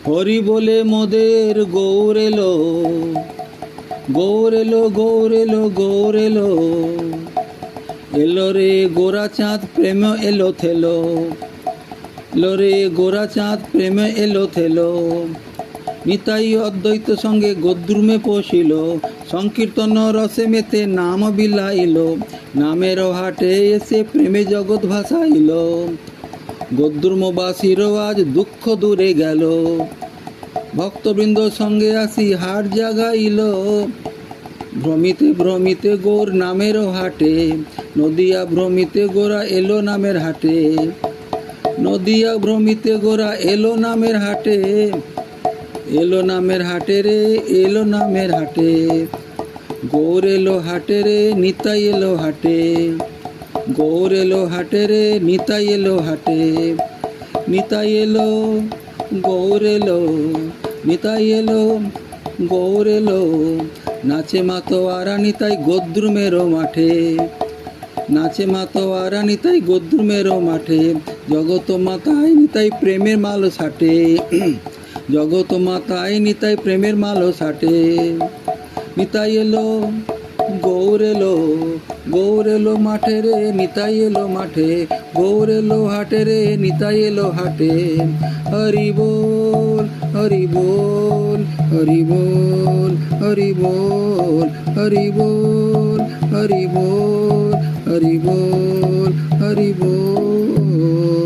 হরি বলে মোদের গৌর এলো, গৌর এলো, গৌর এলো, গৌর এলো। এলো রে গোরা চাঁদ প্রেম এলো থেলো, এলো রে গোরা চাঁদ প্রেম এলো থেলো। নিতাই অদ্বৈত সঙ্গে গদ্রুমে পশিল, সংকীর্তন রসে মেতে নাম বিলাইল। নামের হাটে এসে প্রেমে জগৎ ভাসাইল, গদ্রুমবাসীর আজ দুঃখ দূরে গেল। ভক্তবৃন্দ সঙ্গে আসি হাট জাগাইল, ভ্রমিতে ভ্রমিতে গৌর নামের হাটে। নদিয়া ভ্রমিতে গোরা এলো নামের হাটে, নদিয়া ভ্রমিতে গোরা এলো নামের হাটে। এলো নামের হাটে রে, এলো নামের হাটে। গৌর এলো হাটে রে, নিতাই এলো হাটে। গৌর এলো হাটে রে, নিতাই এলো হাটে। নিতাই এলো, গৌর এলো, নিতাই এলো, গৌর এলো। নাচে মাতোয়ারা নিতাই গদ্রুমেরও মাঠে, নাচে মাতোয়ারা নিতাই গদ্রুমেরও মাঠে। জগত মাতায় নিতাই প্রেমের মাল সাটে, জগত মাতায় নিতাই প্রেমের মাল সাটে। নিতাই এলো, গৌর এলো, গৌর এলো মাঠে রে, নিতাই এলো মাঠে। গৌর এলো হাটে রে, নিতাই এলো হাটে। হরি বল, হরি বল, হরি বল, হরি বল, হরি বল, হরি বল, হরি বল, হরি বল।